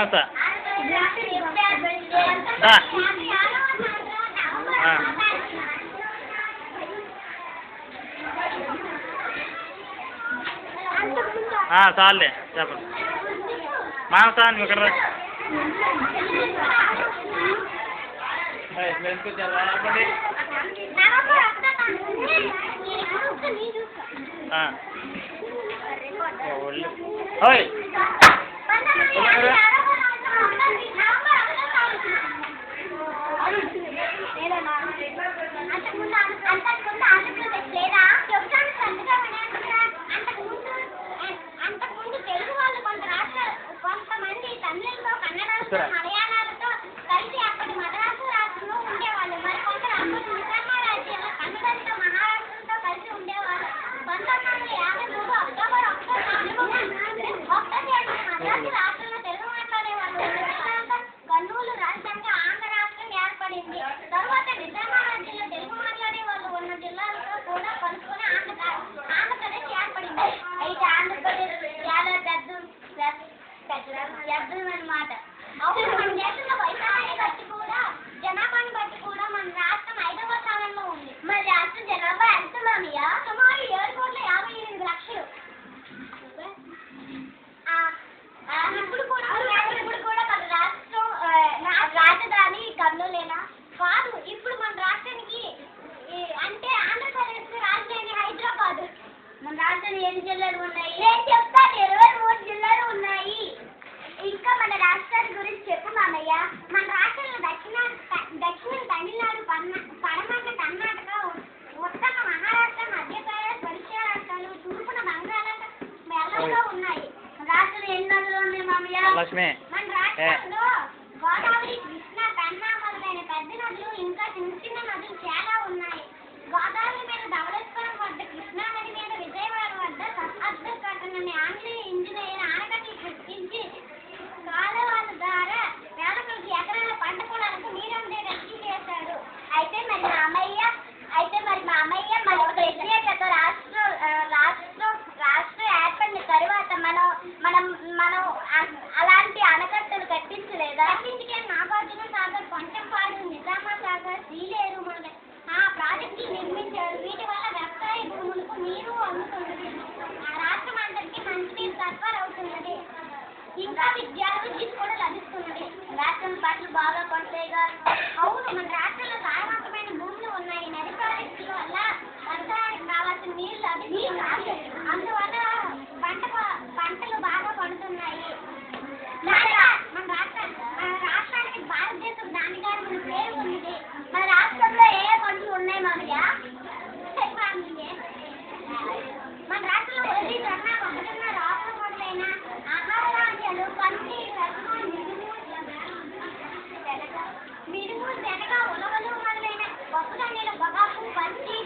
మానస చాలులే చెప్పండి మానస నువ్వు ఇక్కడ చెప్పండి ఓయ్ జనాభాని బట్టి కూడా మన రాష్ట్రం 5వ స్థానంలో ఉంది. మన రాష్ట్రం జనాభా ఎంత మామియా? సుమారు 7,58,00,000. ఇప్పుడు కూడా మన రాష్ట్రం రాజధాని కర్నూలేనా? కాదు. ఇప్పుడు మన రాష్ట్రానికి అంటే ఆంధ్రప్రదేశ్ రాజధాని హైదరాబాద్. మన రాష్ట్రానికి ఎన్ని జిల్లాలు ఉన్నాయి? నేను చెప్తాను. 23 జిల్లాలు ఉన్నాయి. ఇంకా మన రాష్ట్రాల గురించి చెప్పు మామయ్య. మన రాష్ట్రంలో దక్షిణ తమిళనాడు, పడమట కర్ణాటక, ఉత్తర మహారాష్ట్ర, మధ్యప్రదేశ్, ఒడిశా రాష్ట్రాలు, తూర్పున బంగాళాఖాతంలో ఉన్నాయి. మన రాష్ట్రంలో ఎన్ని నదులు ఉన్నాయి మామయ్య? మన రాష్ట్రంలో గోదావరి, కృష్ణ, పెన్నా మొదలైన పెద్ద నదులు ఇంకా చిన్న నదులు చాలా ఉన్నాయి. గోదావరి మీద ధవళేశ్వరం వద్ద, కృష్ణా నది మీద విజయవాడ వద్ద సహస్ర కట్టణని ఆంగ్లేయ ఇంజనీర్ ఆనకట్టలు సృష్టించి కాలువల ద్వారా వేల కొద్ది ఎకరాల పంట పొలాలకు నీరు అందేటట్టు చేశాడు. అయితే మరి మా అమ్మయ్య మన ప్రత్యేకత రాష్ట్రం ఏర్పడిన తరువాత మనం అలాంటి ఆనకట్టలు కట్టించలేదా? కట్టించుకే నాగార్జున సాగర్, కొంచెంపాడు, నిజామా సాగర్, శ్రీలేరు ప్రాజెక్టులు నిర్మించారు. వీటి వల్ల వ్యవసాయ భూములకు నీరు అందుతున్నది. రాష్ట్రం అందరికీ మంచినీరు సరఫరా అవుతున్నది. ఇంకా విద్యార్థులకి కూడా లభిస్తున్నది. రాష్ట్రం పట్లు బాగా పడతాయిగా? అవును. మన రాష్ట్రంలో సారవంతమైన భూములు ఉన్నాయి. నది ప్రాజెక్టుల వల్ల వ్యవసాయానికి కావాల్సిన నీరు లభిస్తుంది. అందువల్ల పంటలు బాగా పండుతున్నాయి. మన రాష్ట్రానికి భారతదేశం దానిగారు మన పేరు ఉన్నది. మన రాష్ట్రంలో ఏ పంటలు ఉన్నాయి మామయ్య? మన రాష్ట్రంలో వరి, జొన్న, మొక్కజొన్న, రాగులు మొదలైన ఆహార ధాన్యాలు, కంది, రసము, మినుము, శనగ, ఉలవలు మొదలైన పప్పు ధాన్యాలు, పొగాకు, పత్తి,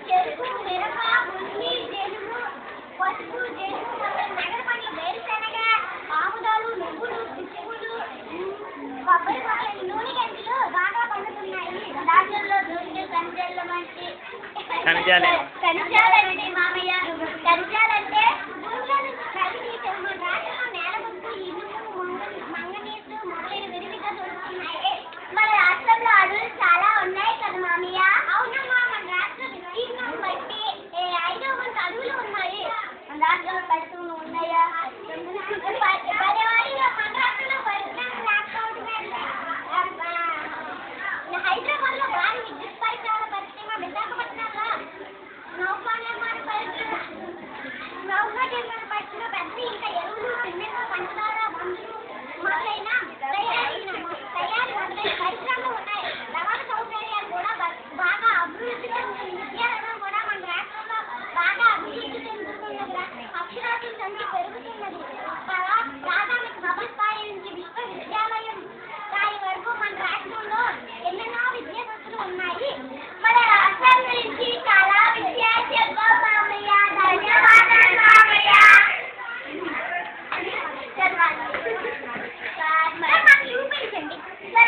చెరుకు, మిరప, ఉల్లి, జనుము, పసుపు, జనుము మొదలైన నగర పంటలు, వేరుశెనగ, ఆముదాలు, నువ్వులు, పిచ్చుగులు, కొబ్బరి మొదలైన నూనె గింజలు బాగా పండుతున్నాయి. రాష్ట్రంలో దూరిని ఖనిజాలు వంటి ఖనిజాలంటే మామయ్య, ఖనిజాలంటే భూమిలోని కలిగి మన రాష్ట్రంలో నేలబొగ్గు, ఇనుము, మంగనీసు మొదలైన విరివిగా దొరుకుతున్నాయి. మన రాష్ట్రంలో అడవులు చాలా ఉన్నాయి కదా మామయ్య? అవునమ్మా. మన రాష్ట్ర విస్తీర్ణం బట్టి 5వ వంతు అడవులు ఉన్నాయి. మన రాష్ట్రంలో పరిశ్రమలు ఉన్నాయా? మన రాష్ట్రంలో పరిశ్రమలు లేకపోవడమే. హైదరాబాద్ లో భారీ విద్యుత్ పరిశ్రమల పరిశ్రమ, విశాఖపట్నంలో నౌకా నిర్మాణ పరిశ్రమ, పెద్ద ఇంకా ఎరువులు, సిమెంట్, పంచదార, మందులు మొదలైన తయారీ మొదలైన పరిశ్రమలు ఉన్నాయి. రవాణా సౌకర్యాలు కూడా బాగా అభివృద్ధి చెందుతుంది. విద్యారంగం కూడా మన రాష్ట్రంలో బాగా అభివృద్ధి చెందుతున్నది. అక్షరాస్యత సంఖ్య పెరుగుతున్నది. ప్రాథమిక సభ స్థాయి నుంచి విశ్వవిద్యాలయం స్థాయి వరకు మన రాష్ట్రంలో ఎన్నెన్నో విద్యా సంస్థలు ఉన్నాయి. మన రాష్ట్రం గురించి చాలా